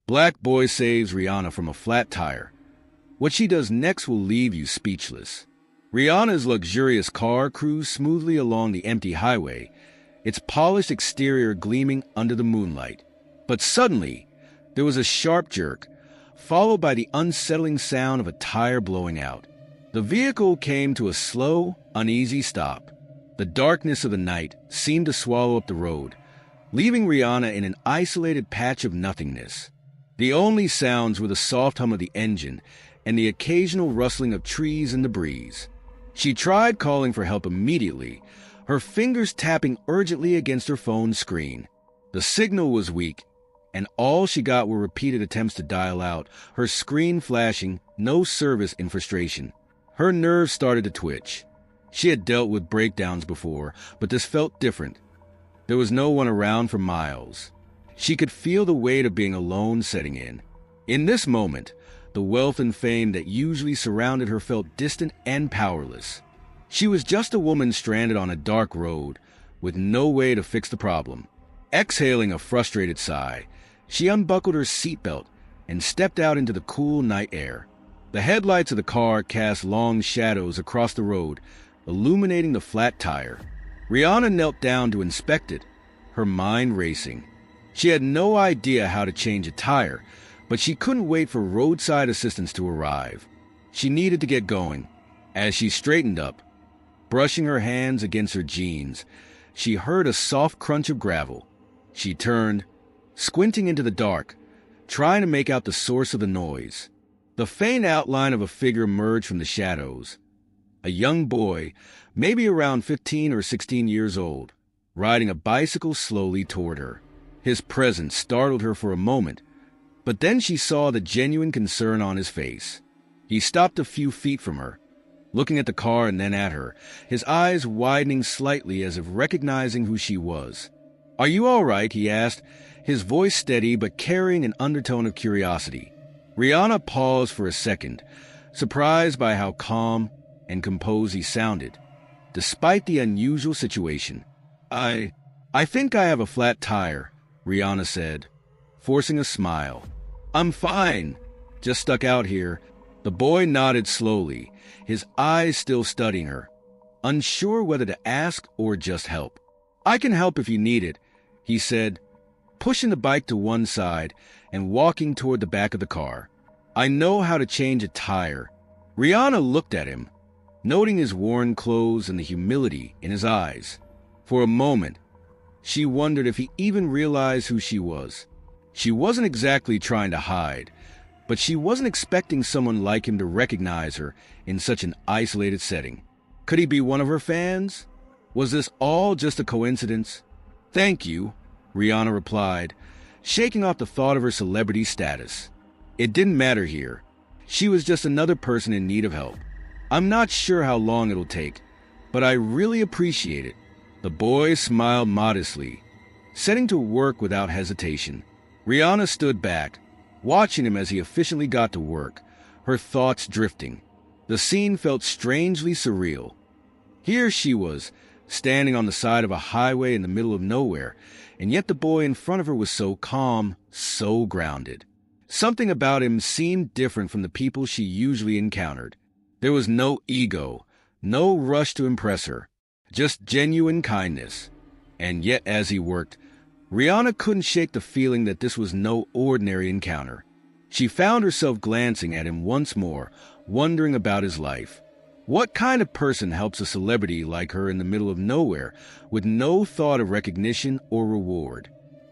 Black boy saves Rihanna from a flat tire. What she does next will leave you speechless. Rihanna's luxurious car cruised smoothly along the empty highway, its polished exterior gleaming under the moonlight. But suddenly, there was a sharp jerk, followed by the unsettling sound of a tire blowing out. The vehicle came to a slow, uneasy stop. The darkness of the night seemed to swallow up the road, leaving Rihanna in an isolated patch of nothingness. The only sounds were the soft hum of the engine and the occasional rustling of trees in the breeze. She tried calling for help immediately, her fingers tapping urgently against her phone's screen. The signal was weak, and all she got were repeated attempts to dial out, her screen flashing, no service in frustration. Her nerves started to twitch. She had dealt with breakdowns before, but this felt different. There was no one around for miles. She could feel the weight of being alone setting in. In this moment, the wealth and fame that usually surrounded her felt distant and powerless. She was just a woman stranded on a dark road, with no way to fix the problem. Exhaling a frustrated sigh, she unbuckled her seatbelt and stepped out into the cool night air. The headlights of the car cast long shadows across the road, illuminating the flat tire. Rihanna knelt down to inspect it, her mind racing. She had no idea how to change a tire, but she couldn't wait for roadside assistance to arrive. She needed to get going. As she straightened up, brushing her hands against her jeans, she heard a soft crunch of gravel. She turned, squinting into the dark, trying to make out the source of the noise. The faint outline of a figure emerged from the shadows. A young boy, maybe around 15 or 16 years old, riding a bicycle slowly toward her. His presence startled her for a moment, but then she saw the genuine concern on his face. He stopped a few feet from her, looking at the car and then at her, his eyes widening slightly as if recognizing who she was. "Are you all right?" he asked, his voice steady but carrying an undertone of curiosity. Rihanna paused for a second, surprised by how calm and composed he sounded, despite the unusual situation. I think I have a flat tire," Rihanna said, forcing a smile. "I'm fine. Just stuck out here." The boy nodded slowly, his eyes still studying her, unsure whether to ask or just help. "I can help if you need it," he said, pushing the bike to one side and walking toward the back of the car. "I know how to change a tire." Rihanna looked at him, noting his worn clothes and the humility in his eyes. For a moment, she wondered if he even realized who she was. She wasn't exactly trying to hide, but she wasn't expecting someone like him to recognize her in such an isolated setting. Could he be one of her fans? Was this all just a coincidence? "Thank you," Rihanna replied, shaking off the thought of her celebrity status. It didn't matter here. She was just another person in need of help. "I'm not sure how long it'll take, but I really appreciate it." The boy smiled modestly, setting to work without hesitation. Rihanna stood back, watching him as he efficiently got to work, her thoughts drifting. The scene felt strangely surreal. Here she was, standing on the side of a highway in the middle of nowhere, and yet the boy in front of her was so calm, so grounded. Something about him seemed different from the people she usually encountered. There was no ego, no rush to impress her, just genuine kindness. And yet, as he worked, Rihanna couldn't shake the feeling that this was no ordinary encounter. She found herself glancing at him once more, wondering about his life. What kind of person helps a celebrity like her in the middle of nowhere with no thought of recognition or reward?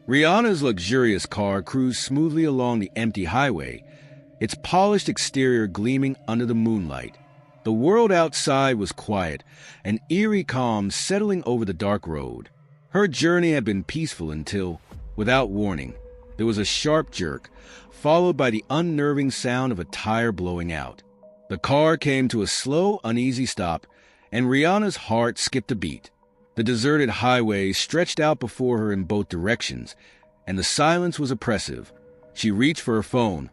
Rihanna's luxurious car cruised smoothly along the empty highway, its polished exterior gleaming under the moonlight. The world outside was quiet, an eerie calm settling over the dark road. Her journey had been peaceful until, without warning, there was a sharp jerk, followed by the unnerving sound of a tire blowing out. The car came to a slow, uneasy stop, and Rihanna's heart skipped a beat. The deserted highway stretched out before her in both directions, and the silence was oppressive. She reached for her phone,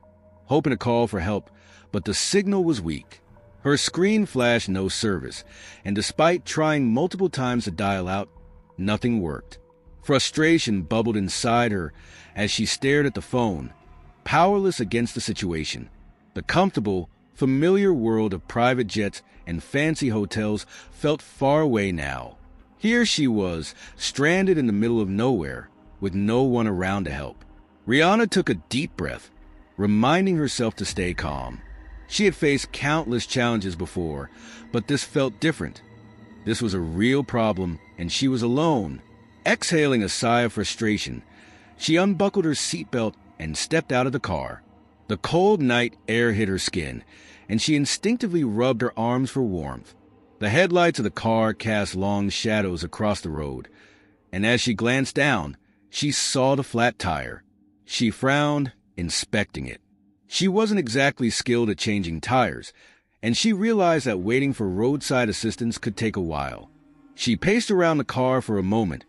hoping to call for help, but the signal was weak. Her screen flashed no service, and despite trying multiple times to dial out, nothing worked. Frustration bubbled inside her as she stared at the phone, powerless against the situation. The comfortable, familiar world of private jets and fancy hotels felt far away now. Here she was, stranded in the middle of nowhere, with no one around to help. Rihanna took a deep breath, reminding herself to stay calm. She had faced countless challenges before, but this felt different. This was a real problem, and she was alone. Exhaling a sigh of frustration, she unbuckled her seatbelt and stepped out of the car. The cold night air hit her skin, and she instinctively rubbed her arms for warmth. The headlights of the car cast long shadows across the road, and as she glanced down, she saw the flat tire. She frowned, inspecting it. She wasn't exactly skilled at changing tires, and she realized that waiting for roadside assistance could take a while. She paced around the car for a moment,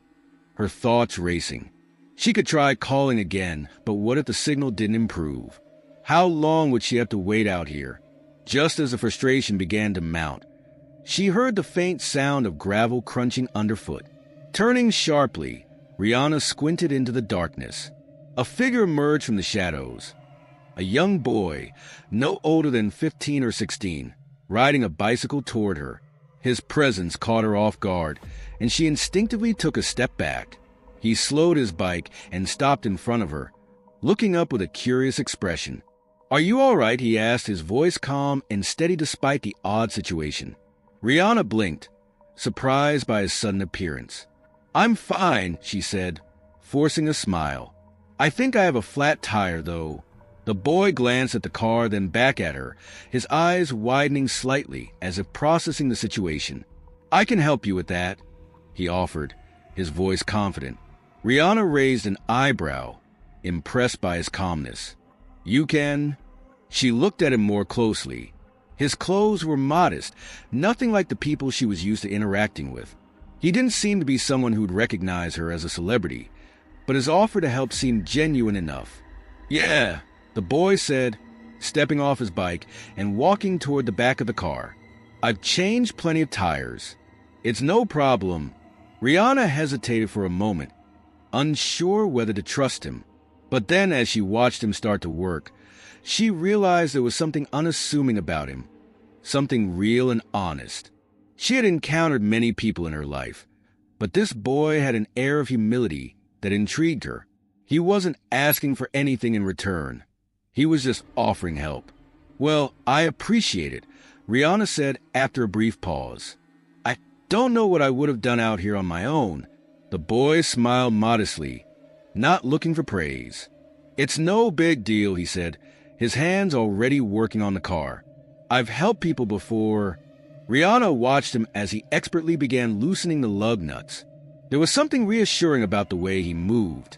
her thoughts racing. She could try calling again, but what if the signal didn't improve? How long would she have to wait out here? Just as the frustration began to mount, she heard the faint sound of gravel crunching underfoot. Turning sharply, Rihanna squinted into the darkness. A figure emerged from the shadows. A young boy, no older than 15 or 16, riding a bicycle toward her. His presence caught her off guard, and she instinctively took a step back. He slowed his bike and stopped in front of her, looking up with a curious expression. "Are you all right?" he asked, his voice calm and steady despite the odd situation. Rihanna blinked, surprised by his sudden appearance. "I'm fine," she said, forcing a smile. "I think I have a flat tire, though." The boy glanced at the car, then back at her, his eyes widening slightly as if processing the situation. "I can help you with that," he offered, his voice confident. Rihanna raised an eyebrow, impressed by his calmness. "You can?" She looked at him more closely. His clothes were modest, nothing like the people she was used to interacting with. He didn't seem to be someone who'd recognize her as a celebrity, but his offer to help seemed genuine enough. "Yeah," the boy said, stepping off his bike and walking toward the back of the car. "I've changed plenty of tires. It's no problem." Rihanna hesitated for a moment, unsure whether to trust him. But then, as she watched him start to work, she realized there was something unassuming about him, something real and honest. She had encountered many people in her life, but this boy had an air of humility that intrigued her. He wasn't asking for anything in return. He was just offering help. "Well, I appreciate it," Rihanna said after a brief pause. "I don't know what I would have done out here on my own." The boy smiled modestly, not looking for praise. "It's no big deal," he said, his hands already working on the car. "I've helped people before." Rihanna watched him as he expertly began loosening the lug nuts. There was something reassuring about the way he moved,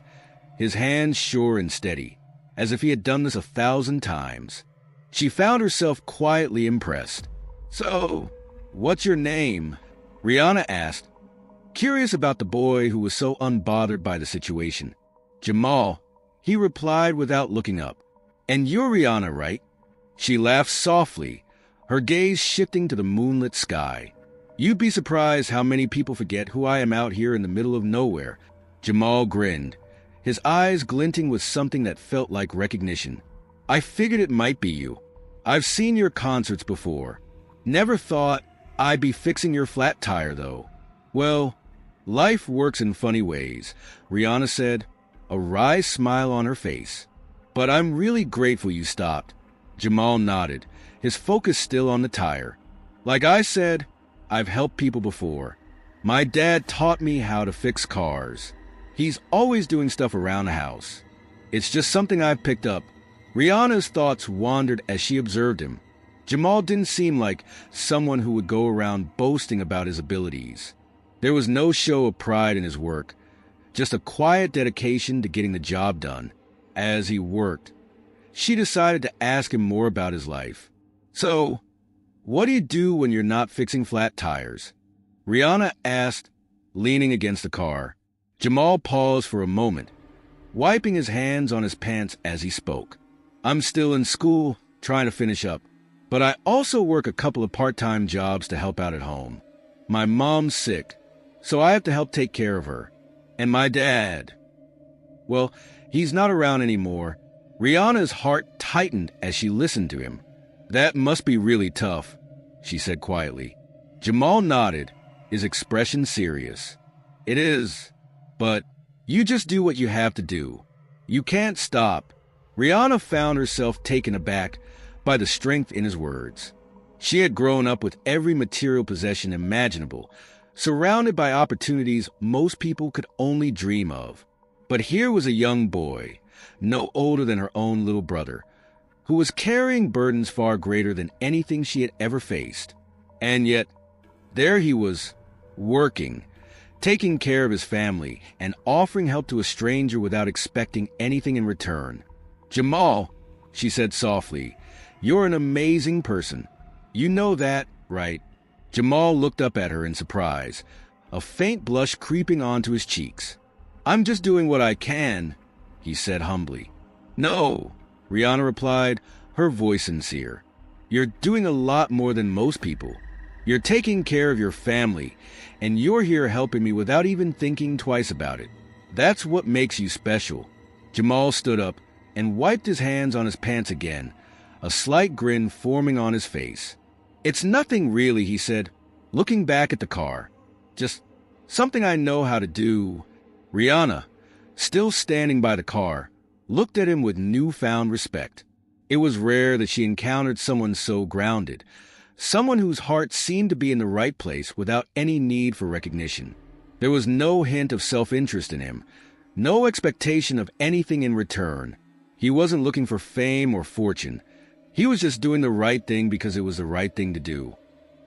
his hands sure and steady, as if he had done this 1,000 times. She found herself quietly impressed. "So, what's your name?" Rihanna asked, curious about the boy who was so unbothered by the situation. "Jamal," he replied without looking up. "And you're Rihanna, right?" She laughed softly, her gaze shifting to the moonlit sky. "You'd be surprised how many people forget who I am out here in the middle of nowhere." Jamal grinned, his eyes glinting with something that felt like recognition. "I figured it might be you. I've seen your concerts before. Never thought I'd be fixing your flat tire, though." "Well, life works in funny ways," Rihanna said, a wry smile on her face. "But I'm really grateful you stopped." Jamal nodded, his focus still on the tire. "Like I said, I've helped people before. My dad taught me how to fix cars. He's always doing stuff around the house. It's just something I've picked up." Rihanna's thoughts wandered as she observed him. Jamal didn't seem like someone who would go around boasting about his abilities. There was no show of pride in his work, just a quiet dedication to getting the job done. As he worked, she decided to ask him more about his life. "So, what do you do when you're not fixing flat tires?" Rihanna asked, leaning against the car. Jamal paused for a moment, wiping his hands on his pants as he spoke. "I'm still in school, trying to finish up, but I also work a couple of part-time jobs to help out at home. My mom's sick, so I have to help take care of her. And my dad, well, he's not around anymore, Rihanna's heart tightened as she listened to him. "That must be really tough," she said quietly. Jamal nodded, his expression serious. "It is, but you just do what you have to do. You can't stop." Rihanna found herself taken aback by the strength in his words. She had grown up with every material possession imaginable, surrounded by opportunities most people could only dream of. But here was a young boy, no older than her own little brother, who was carrying burdens far greater than anything she had ever faced. And yet, there he was, working, taking care of his family, and offering help to a stranger without expecting anything in return. "Jamal," she said softly, "you're an amazing person. You know that, right?" Jamal looked up at her in surprise, a faint blush creeping onto his cheeks. "I'm just doing what I can," he said humbly. "No," Rihanna replied, her voice sincere. "You're doing a lot more than most people. You're taking care of your family, and you're here helping me without even thinking twice about it. That's what makes you special." Jamal stood up and wiped his hands on his pants again, a slight grin forming on his face. "It's nothing really," he said, looking back at the car. "Just something I know how to do." Rihanna, still standing by the car, looked at him with newfound respect. It was rare that she encountered someone so grounded, someone whose heart seemed to be in the right place without any need for recognition. There was no hint of self-interest in him, no expectation of anything in return. He wasn't looking for fame or fortune. He was just doing the right thing because it was the right thing to do.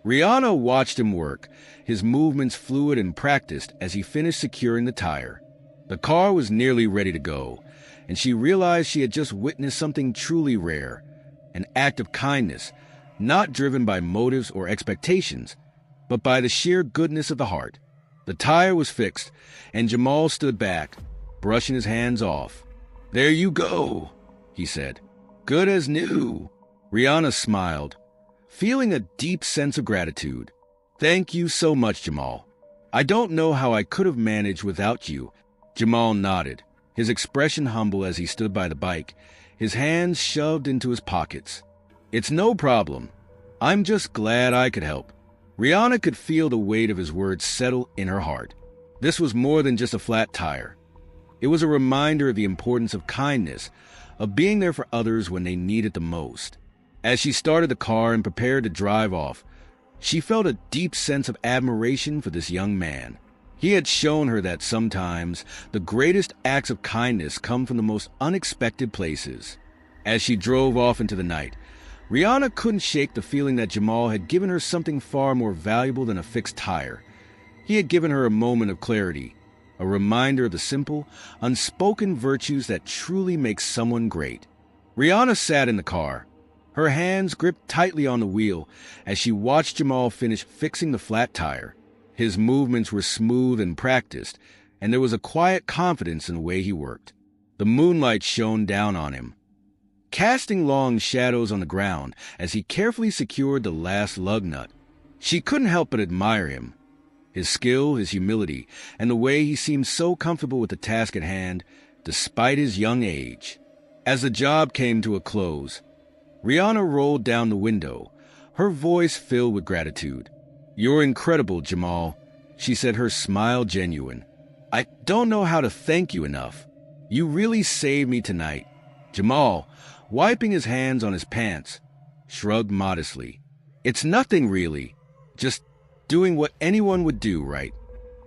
Rihanna watched him work, his movements fluid and practiced as he finished securing the tire. The car was nearly ready to go, and she realized she had just witnessed something truly rare, an act of kindness, not driven by motives or expectations, but by the sheer goodness of the heart. The tire was fixed, and Jamal stood back, brushing his hands off. "There you go," he said. "Good as new." Rihanna smiled, feeling a deep sense of gratitude. "Thank you so much, Jamal. I don't know how I could have managed without you." Jamal nodded, his expression humble as he stood by the bike, his hands shoved into his pockets. "It's no problem. I'm just glad I could help." Rihanna could feel the weight of his words settle in her heart. This was more than just a flat tire. It was a reminder of the importance of kindness, of being there for others when they need it the most. As she started the car and prepared to drive off, she felt a deep sense of admiration for this young man. He had shown her that sometimes the greatest acts of kindness come from the most unexpected places. As she drove off into the night, Rihanna couldn't shake the feeling that Jamal had given her something far more valuable than a fixed tire. He had given her a moment of clarity, a reminder of the simple, unspoken virtues that truly make someone great. Rihanna sat in the car, her hands gripped tightly on the wheel as she watched Jamal finish fixing the flat tire. His movements were smooth and practiced, and there was a quiet confidence in the way he worked. The moonlight shone down on him, casting long shadows on the ground as he carefully secured the last lug nut. She couldn't help but admire him. His skill, his humility, and the way he seemed so comfortable with the task at hand, despite his young age. As the job came to a close, Rihanna rolled down the window, her voice filled with gratitude. "You're incredible, Jamal," she said, her smile genuine. "I don't know how to thank you enough. You really saved me tonight." Jamal, wiping his hands on his pants, shrugged modestly. "It's nothing really, just doing what anyone would do, right?"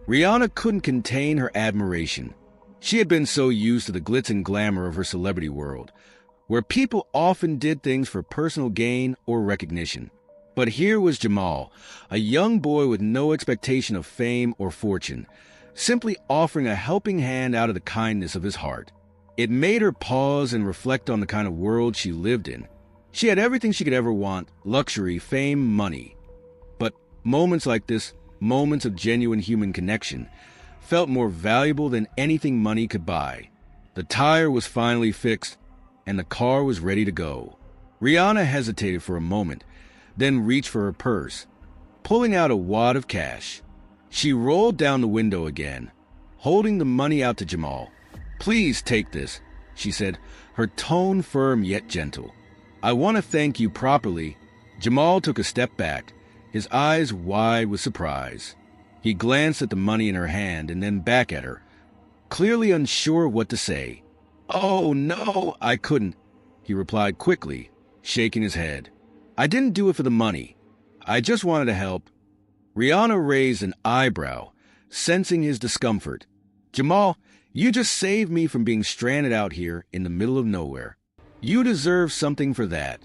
Rihanna couldn't contain her admiration. She had been so used to the glitz and glamour of her celebrity world, where people often did things for personal gain or recognition. But here was Jamal, a young boy with no expectation of fame or fortune, simply offering a helping hand out of the kindness of his heart. It made her pause and reflect on the kind of world she lived in. She had everything she could ever want: luxury, fame, money. But moments like this, moments of genuine human connection, felt more valuable than anything money could buy. The tire was finally fixed, and the car was ready to go. Rihanna hesitated for a moment, then reached for her purse, pulling out a wad of cash. She rolled down the window again, holding the money out to Jamal. "Please take this. she said, her tone firm yet gentle. "I want to thank you properly." Jamal took a step back, his eyes wide with surprise. He glanced at the money in her hand and then back at her, clearly unsure what to say. "Oh, no, I couldn't," he replied quickly, shaking his head. "I didn't do it for the money. I just wanted to help." Rihanna raised an eyebrow, sensing his discomfort. "Jamal, you just saved me from being stranded out here in the middle of nowhere. You deserve something for that."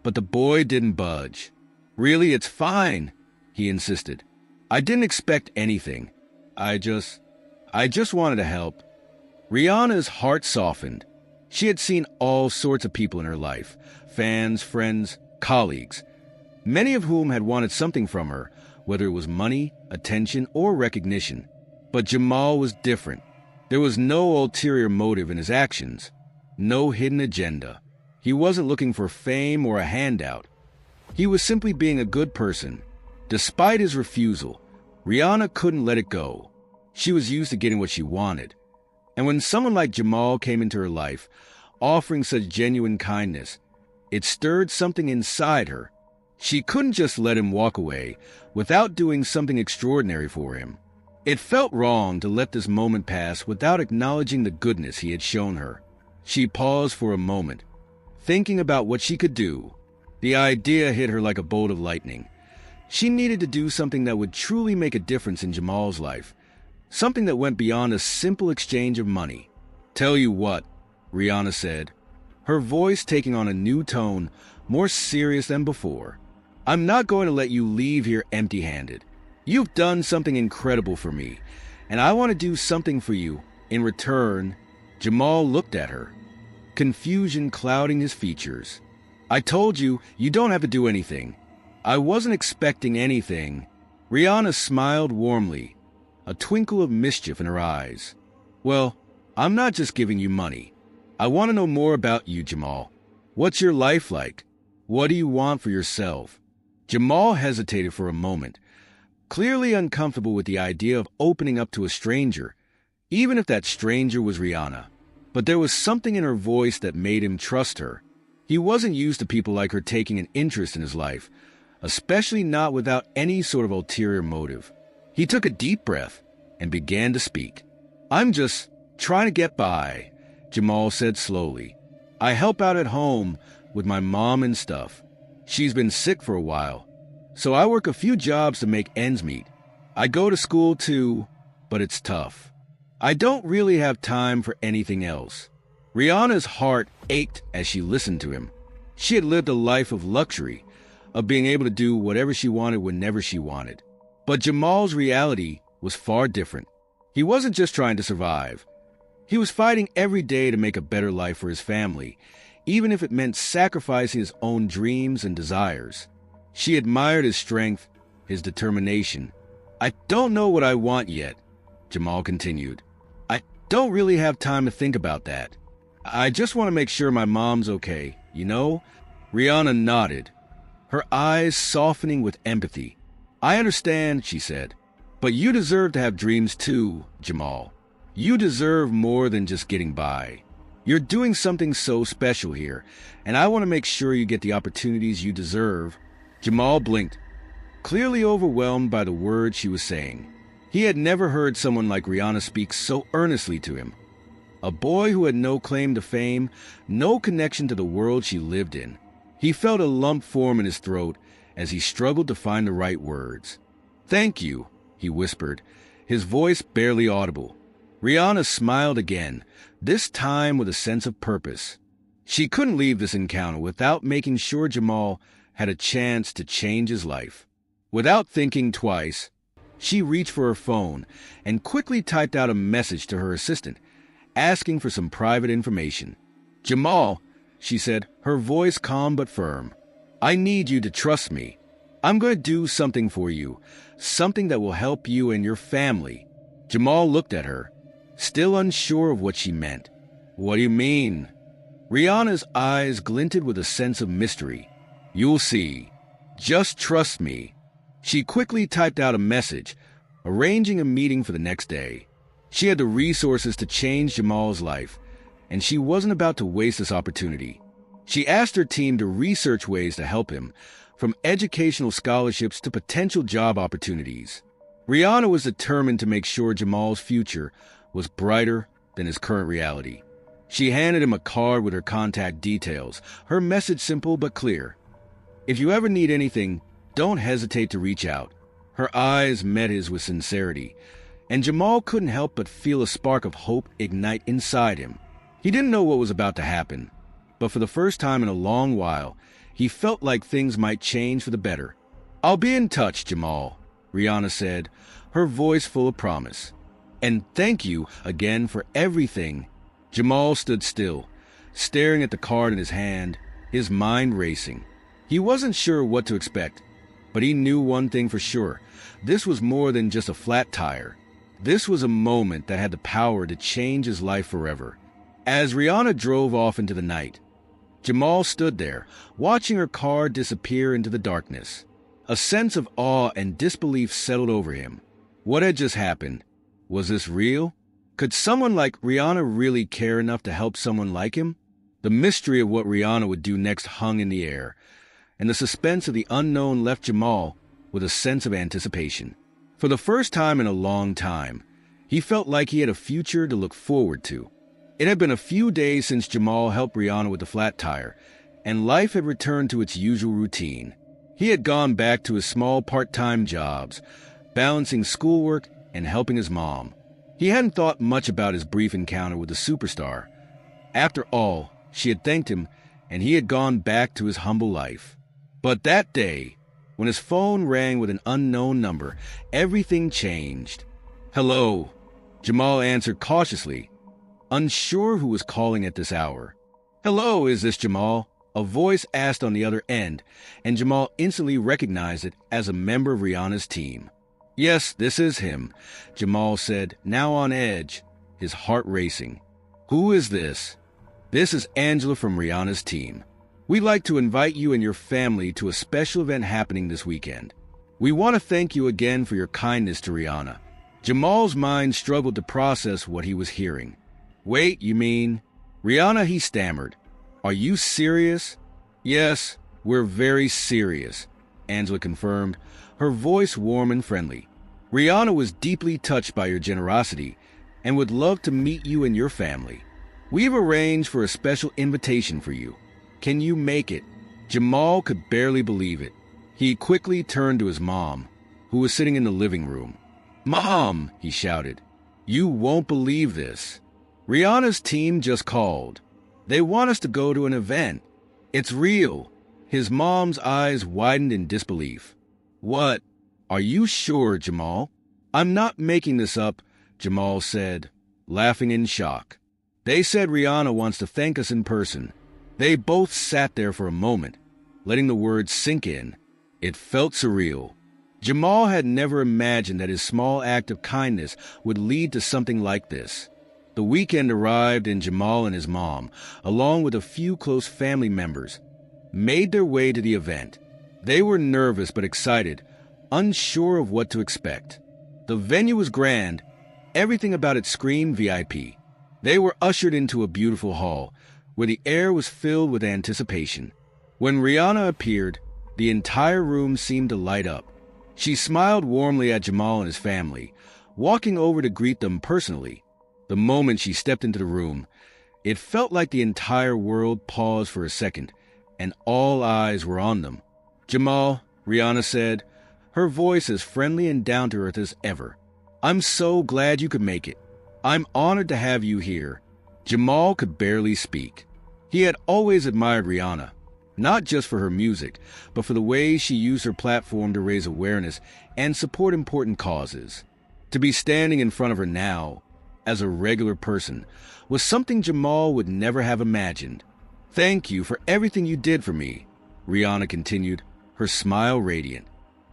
But the boy didn't budge. "Really, it's fine," he insisted. "I didn't expect anything. I just wanted to help." Rihanna's heart softened. She had seen all sorts of people in her life, fans, friends, colleagues, many of whom had wanted something from her, whether it was money, attention, or recognition. But Jamal was different. There was no ulterior motive in his actions, no hidden agenda. He wasn't looking for fame or a handout. He was simply being a good person. Despite his refusal, Rihanna couldn't let it go. She was used to getting what she wanted. And when someone like Jamal came into her life, offering such genuine kindness, it stirred something inside her. She couldn't just let him walk away without doing something extraordinary for him. It felt wrong to let this moment pass without acknowledging the goodness he had shown her. She paused for a moment, thinking about what she could do. The idea hit her like a bolt of lightning. She needed to do something that would truly make a difference in Jamal's life, something that went beyond a simple exchange of money. "Tell you what," Rihanna said, her voice taking on a new tone, more serious than before. "I'm not going to let you leave here empty-handed. You've done something incredible for me, and I want to do something for you in return." Jamal looked at her, confusion clouding his features. "I told you, you don't have to do anything. I wasn't expecting anything." Rihanna smiled warmly, a twinkle of mischief in her eyes. "Well, I'm not just giving you money. I want to know more about you, Jamal. What's your life like? What do you want for yourself?" Jamal hesitated for a moment, clearly uncomfortable with the idea of opening up to a stranger, even if that stranger was Rihanna. But there was something in her voice that made him trust her. He wasn't used to people like her taking an interest in his life, especially not without any sort of ulterior motive. He took a deep breath and began to speak. "I'm just trying to get by," Jamal said slowly. "I help out at home with my mom and stuff. She's been sick for a while, so I work a few jobs to make ends meet. I go to school too, but it's tough. I don't really have time for anything else." Rihanna's heart ached as she listened to him. She had lived a life of luxury, of being able to do whatever she wanted whenever she wanted. But Jamal's reality was far different. He wasn't just trying to survive. He was fighting every day to make a better life for his family, even if it meant sacrificing his own dreams and desires. She admired his strength, his determination. "I don't know what I want yet," Jamal continued. "I don't really have time to think about that. I just want to make sure my mom's okay, you know?" Rihanna nodded, her eyes softening with empathy. "I understand," she said, "but you deserve to have dreams too, Jamal. You deserve more than just getting by. You're doing something so special here, and I want to make sure you get the opportunities you deserve." Jamal blinked, clearly overwhelmed by the words she was saying. He had never heard someone like Rihanna speak so earnestly to him. A boy who had no claim to fame, no connection to the world she lived in. He felt a lump form in his throat as he struggled to find the right words. "Thank you," he whispered, his voice barely audible. Rihanna smiled again, this time with a sense of purpose. She couldn't leave this encounter without making sure Jamal had a chance to change his life. Without thinking twice, she reached for her phone and quickly typed out a message to her assistant, asking for some private information. "Jamal," she said, her voice calm but firm, "I need you to trust me. I'm going to do something for you, something that will help you and your family." Jamal looked at her, still unsure of what she meant. "What do you mean?" Rihanna's eyes glinted with a sense of mystery. "You'll see. Just trust me." She quickly typed out a message, arranging a meeting for the next day. She had the resources to change Jamal's life, and she wasn't about to waste this opportunity. She asked her team to research ways to help him, from educational scholarships to potential job opportunities. Rihanna was determined to make sure Jamal's future was brighter than his current reality. She handed him a card with her contact details, her message simple but clear. "If you ever need anything, don't hesitate to reach out." Her eyes met his with sincerity, and Jamal couldn't help but feel a spark of hope ignite inside him. He didn't know what was about to happen, but for the first time in a long while, he felt like things might change for the better. "I'll be in touch, Jamal," Rihanna said, her voice full of promise. "And thank you again for everything." Jamal stood still, staring at the card in his hand, his mind racing. He wasn't sure what to expect, but he knew one thing for sure. This was more than just a flat tire. This was a moment that had the power to change his life forever. As Rihanna drove off into the night, Jamal stood there, watching her car disappear into the darkness. A sense of awe and disbelief settled over him. What had just happened? Was this real? Could someone like Rihanna really care enough to help someone like him? The mystery of what Rihanna would do next hung in the air, and the suspense of the unknown left Jamal with a sense of anticipation. For the first time in a long time, he felt like he had a future to look forward to. It had been a few days since Jamal helped Rihanna with the flat tire, and life had returned to its usual routine. He had gone back to his small part-time jobs, balancing schoolwork and helping his mom. He hadn't thought much about his brief encounter with the superstar. After all, she had thanked him, and he had gone back to his humble life. But that day, when his phone rang with an unknown number, everything changed. "Hello," Jamal answered cautiously, unsure who was calling at this hour. "Hello, is this Jamal?" A voice asked on the other end, and Jamal instantly recognized it as a member of Rihanna's team. "Yes, this is him," Jamal said, now on edge, his heart racing. "Who is this?" "This is Angela from Rihanna's team. We'd like to invite you and your family to a special event happening this weekend. We want to thank you again for your kindness to Rihanna." Jamal's mind struggled to process what he was hearing. "Wait, you mean?" "Rihanna," he stammered. "Are you serious?" "Yes, we're very serious," Angela confirmed, her voice warm and friendly. "Rihanna was deeply touched by your generosity and would love to meet you and your family. We've arranged for a special invitation for you. Can you make it?" Jamal could barely believe it. He quickly turned to his mom, who was sitting in the living room. "Mom," he shouted, "you won't believe this. Rihanna's team just called. They want us to go to an event. It's real." His mom's eyes widened in disbelief. "What? Are you sure, Jamal?" "I'm not making this up," Jamal said, laughing in shock. "They said Rihanna wants to thank us in person." They both sat there for a moment, letting the words sink in. It felt surreal. Jamal had never imagined that his small act of kindness would lead to something like this. The weekend arrived, and Jamal and his mom, along with a few close family members, made their way to the event. They were nervous but excited, unsure of what to expect. The venue was grand. Everything about it screamed VIP. They were ushered into a beautiful hall, where the air was filled with anticipation. When Rihanna appeared, the entire room seemed to light up. She smiled warmly at Jamal and his family, walking over to greet them personally. The moment she stepped into the room, it felt like the entire world paused for a second, and all eyes were on them. "Jamal," Rihanna said, her voice as friendly and down-to-earth as ever, "I'm so glad you could make it. I'm honored to have you here." Jamal could barely speak. He had always admired Rihanna, not just for her music, but for the way she used her platform to raise awareness and support important causes. To be standing in front of her now, as a regular person, was something Jamal would never have imagined. "Thank you for everything you did for me," Rihanna continued, her smile radiant.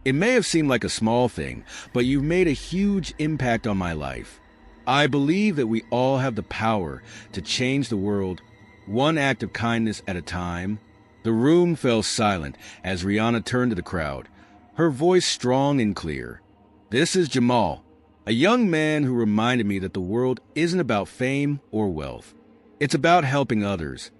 "It may have seemed like a small thing, but you've made a huge impact on my life. I believe that we all have the power to change the world, one act of kindness at a time." The room fell silent as Rihanna turned to the crowd, her voice strong and clear. "This is Jamal, a young man who reminded me that the world isn't about fame or wealth. It's about helping others,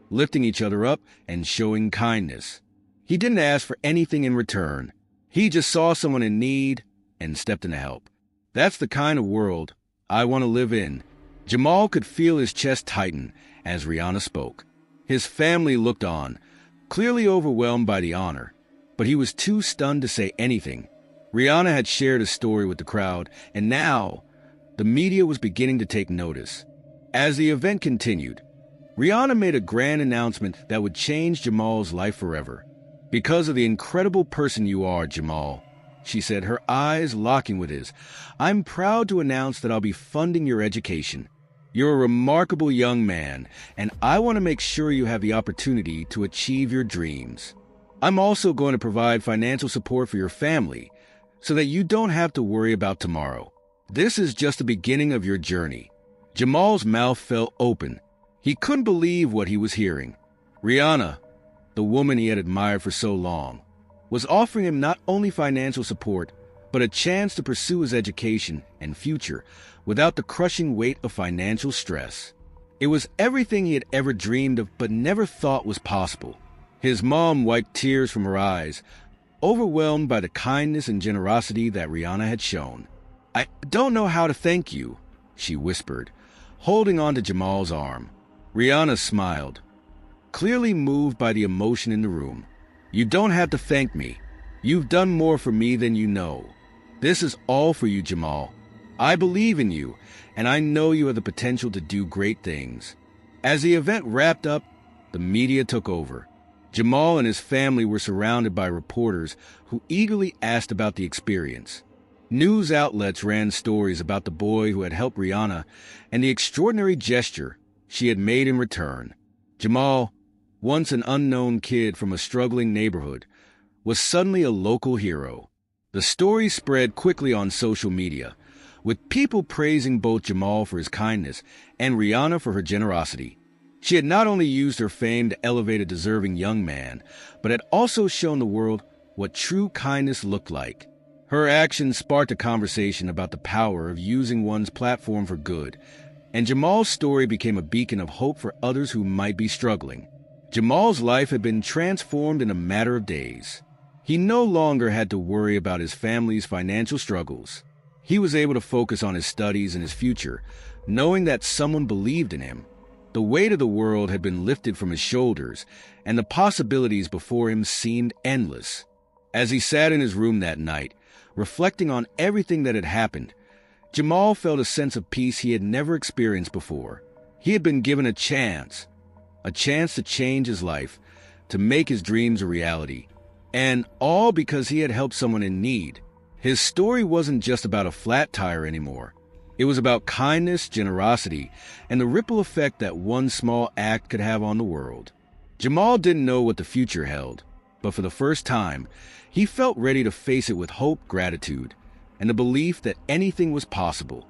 lifting each other up, and showing kindness. He didn't ask for anything in return. He just saw someone in need and stepped in to help. That's the kind of world I want to live in. Jamal could feel his chest tighten as Rihanna spoke. His family looked on, clearly overwhelmed by the honor, but he was too stunned to say anything. Rihanna had shared a story with the crowd, and now the media was beginning to take notice. As the event continued, Rihanna made a grand announcement that would change Jamal's life forever. "Because of the incredible person you are, Jamal," she said, her eyes locking with his, "I'm proud to announce that I'll be funding your education. You're a remarkable young man, and I want to make sure you have the opportunity to achieve your dreams. I'm also going to provide financial support for your family so that you don't have to worry about tomorrow. This is just the beginning of your journey." Jamal's mouth fell open. He couldn't believe what he was hearing. Rihanna, the woman he had admired for so long, was offering him not only financial support, but a chance to pursue his education and future without the crushing weight of financial stress. It was everything he had ever dreamed of but never thought was possible. His mom wiped tears from her eyes, overwhelmed by the kindness and generosity that Rihanna had shown. "I don't know how to thank you," she whispered, holding on to Jamal's arm. Rihanna smiled, clearly moved by the emotion in the room. "You don't have to thank me. You've done more for me than you know. This is all for you, Jamal. I believe in you, and I know you have the potential to do great things." As the event wrapped up, the media took over. Jamal and his family were surrounded by reporters who eagerly asked about the experience. News outlets ran stories about the boy who had helped Rihanna and the extraordinary gesture she had made in return. Jamal, once an unknown kid from a struggling neighborhood, was suddenly a local hero. The story spread quickly on social media, with people praising both Jamal for his kindness and Rihanna for her generosity. She had not only used her fame to elevate a deserving young man, but had also shown the world what true kindness looked like. Her actions sparked a conversation about the power of using one's platform for good, and Jamal's story became a beacon of hope for others who might be struggling. Jamal's life had been transformed in a matter of days. He no longer had to worry about his family's financial struggles. He was able to focus on his studies and his future, knowing that someone believed in him. The weight of the world had been lifted from his shoulders, and the possibilities before him seemed endless. As he sat in his room that night, reflecting on everything that had happened, Jamal felt a sense of peace he had never experienced before. He had been given a chance to change his life, to make his dreams a reality, and all because he had helped someone in need. His story wasn't just about a flat tire anymore. It was about kindness, generosity, and the ripple effect that one small act could have on the world. Jamal didn't know what the future held, but for the first time, he felt ready to face it with hope, gratitude, and the belief that anything was possible.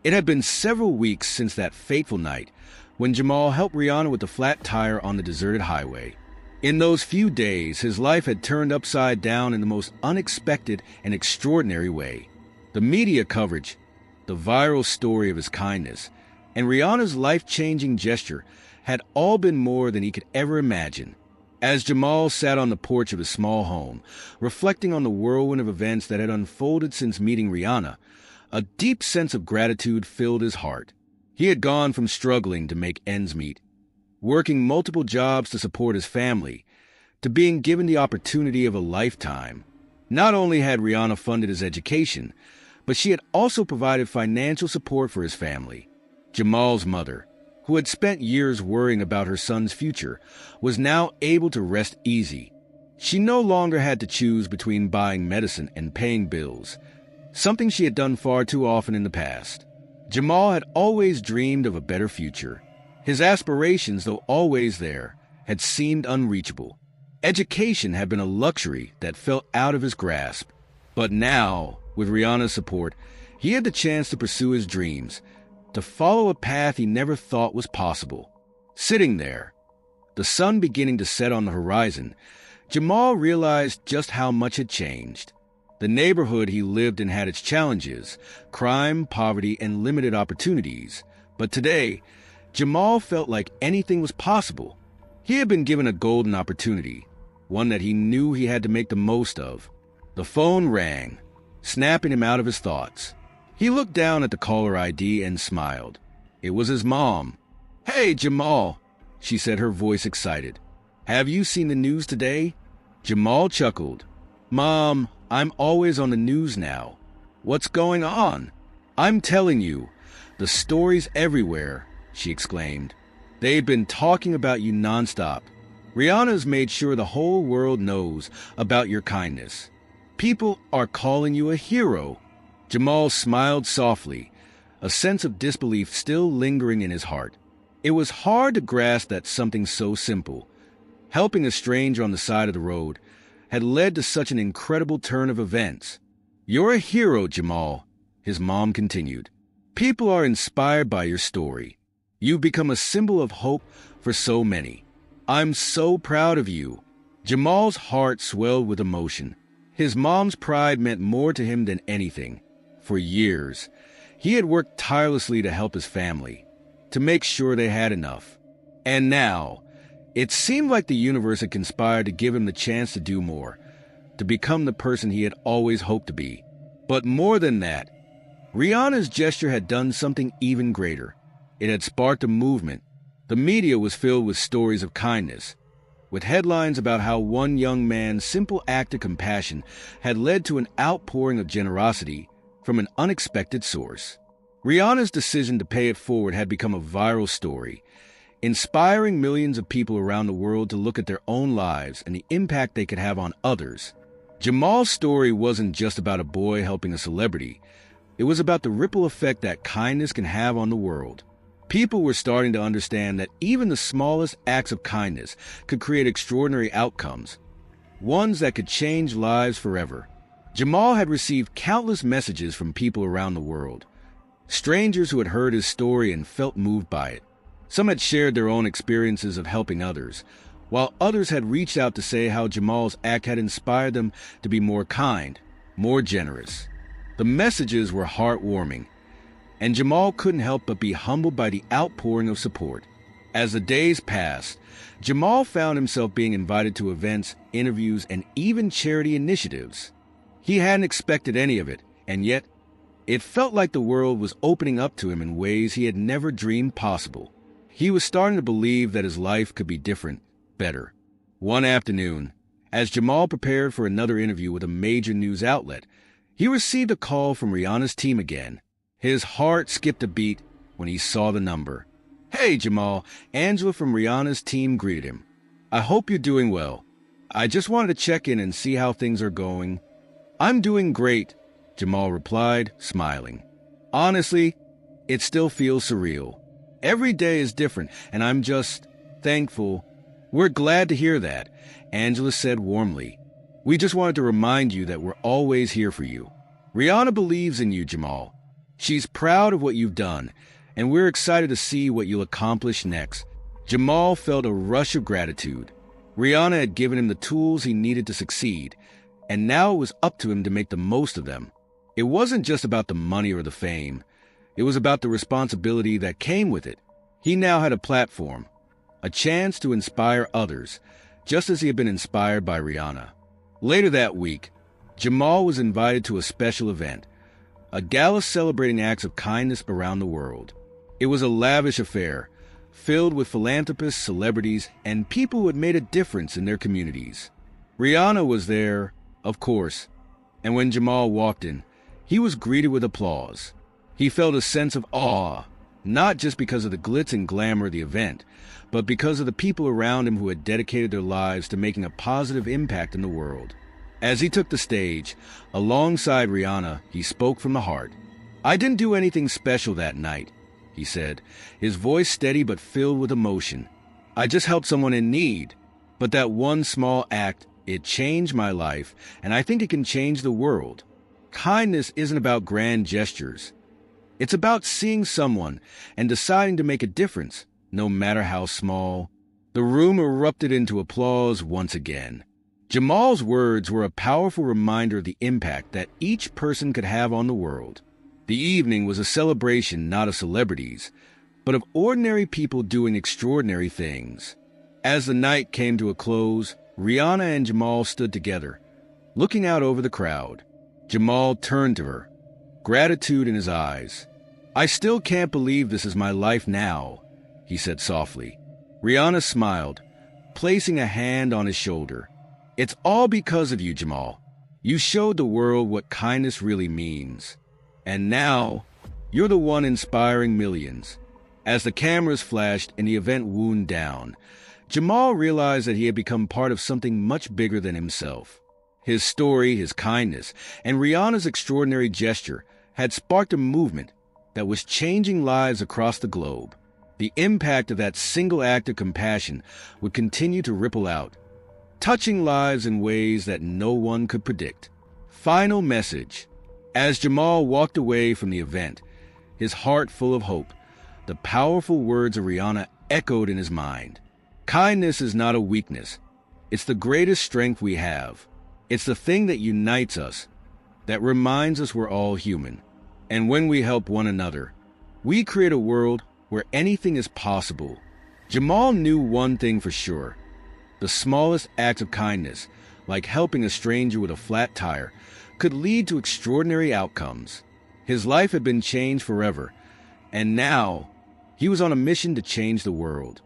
It had been several weeks since that fateful night when Jamal helped Rihanna with the flat tire on the deserted highway. In those few days, his life had turned upside down in the most unexpected and extraordinary way. The media coverage, the viral story of his kindness, and Rihanna's life-changing gesture had all been more than he could ever imagine. As Jamal sat on the porch of his small home, reflecting on the whirlwind of events that had unfolded since meeting Rihanna, a deep sense of gratitude filled his heart. He had gone from struggling to make ends meet, working multiple jobs to support his family, to being given the opportunity of a lifetime. Not only had Rihanna funded his education, but she had also provided financial support for his family. Jamal's mother, who had spent years worrying about her son's future, was now able to rest easy. She no longer had to choose between buying medicine and paying bills, something she had done far too often in the past. Jamal had always dreamed of a better future. His aspirations, though always there, had seemed unreachable. Education had been a luxury that fell out of his grasp. But now, with Rihanna's support, he had the chance to pursue his dreams, to follow a path he never thought was possible. Sitting there, the sun beginning to set on the horizon, Jamal realized just how much had changed. The neighborhood he lived in had its challenges, crime, poverty, and limited opportunities. But today, Jamal felt like anything was possible. He had been given a golden opportunity, one that he knew he had to make the most of. The phone rang, snapping him out of his thoughts. He looked down at the caller ID and smiled. It was his mom. "Hey, Jamal," she said, her voice excited. "Have you seen the news today?" Jamal chuckled. "Mom, I'm always on the news now. What's going on?" "I'm telling you, the story's everywhere," she exclaimed. "They've been talking about you nonstop. Rihanna's made sure the whole world knows about your kindness. People are calling you a hero." Jamal smiled softly, a sense of disbelief still lingering in his heart. It was hard to grasp that something so simple, helping a stranger on the side of the road, had led to such an incredible turn of events. "You're a hero, Jamal," his mom continued. "People are inspired by your story. You've become a symbol of hope for so many. I'm so proud of you." Jamal's heart swelled with emotion. His mom's pride meant more to him than anything. For years, he had worked tirelessly to help his family, to make sure they had enough. And now, it seemed like the universe had conspired to give him the chance to do more, to become the person he had always hoped to be. But more than that, Rihanna's gesture had done something even greater. It had sparked a movement. The media was filled with stories of kindness, with headlines about how one young man's simple act of compassion had led to an outpouring of generosity from an unexpected source. Rihanna's decision to pay it forward had become a viral story, inspiring millions of people around the world to look at their own lives and the impact they could have on others. Jamal's story wasn't just about a boy helping a celebrity. It was about the ripple effect that kindness can have on the world. People were starting to understand that even the smallest acts of kindness could create extraordinary outcomes, ones that could change lives forever. Jamal had received countless messages from people around the world, strangers who had heard his story and felt moved by it. Some had shared their own experiences of helping others, while others had reached out to say how Jamal's act had inspired them to be more kind, more generous. The messages were heartwarming, and Jamal couldn't help but be humbled by the outpouring of support. As the days passed, Jamal found himself being invited to events, interviews, and even charity initiatives. He hadn't expected any of it, and yet, it felt like the world was opening up to him in ways he had never dreamed possible. He was starting to believe that his life could be different, better. One afternoon, as Jamal prepared for another interview with a major news outlet, he received a call from Rihanna's team again. His heart skipped a beat when he saw the number. "Hey, Jamal," Angela from Rihanna's team greeted him. "I hope you're doing well. I just wanted to check in and see how things are going." "I'm doing great," Jamal replied, smiling. "Honestly, it still feels surreal. Every day is different, and I'm just thankful." "We're glad to hear that," Angela said warmly. "We just wanted to remind you that we're always here for you. Rihanna believes in you, Jamal. She's proud of what you've done, and we're excited to see what you'll accomplish next." Jamal felt a rush of gratitude. Rihanna had given him the tools he needed to succeed, and now it was up to him to make the most of them. It wasn't just about the money or the fame. It was about the responsibility that came with it. He now had a platform, a chance to inspire others, just as he had been inspired by Rihanna. Later that week, Jamal was invited to a special event, a gala celebrating acts of kindness around the world. It was a lavish affair, filled with philanthropists, celebrities, and people who had made a difference in their communities. Rihanna was there, of course, and when Jamal walked in, he was greeted with applause. He felt a sense of awe, not just because of the glitz and glamour of the event, but because of the people around him who had dedicated their lives to making a positive impact in the world. As he took the stage, alongside Rihanna, he spoke from the heart. "I didn't do anything special that night," he said, his voice steady but filled with emotion. "I just helped someone in need. But that one small act, it changed my life, and I think it can change the world." Kindness isn't about grand gestures. It's about seeing someone and deciding to make a difference, no matter how small. The room erupted into applause once again. Jamal's words were a powerful reminder of the impact that each person could have on the world. The evening was a celebration not of celebrities, but of ordinary people doing extraordinary things. As the night came to a close, Rihanna and Jamal stood together, looking out over the crowd. Jamal turned to her, gratitude in his eyes. "I still can't believe this is my life now," he said softly. Rihanna smiled, placing a hand on his shoulder. "It's all because of you, Jamal. You showed the world what kindness really means. And now, you're the one inspiring millions." As the cameras flashed and the event wound down, Jamal realized that he had become part of something much bigger than himself. His story, his kindness, and Rihanna's extraordinary gesture had sparked a movement that was changing lives across the globe. The impact of that single act of compassion would continue to ripple out, touching lives in ways that no one could predict. Final message. As Jamal walked away from the event, his heart full of hope, the powerful words of Rihanna echoed in his mind. Kindness is not a weakness. It's the greatest strength we have. It's the thing that unites us, that reminds us we're all human. And when we help one another, we create a world where anything is possible. Jamal knew one thing for sure. The smallest act of kindness, like helping a stranger with a flat tire, could lead to extraordinary outcomes. His life had been changed forever, and now he was on a mission to change the world.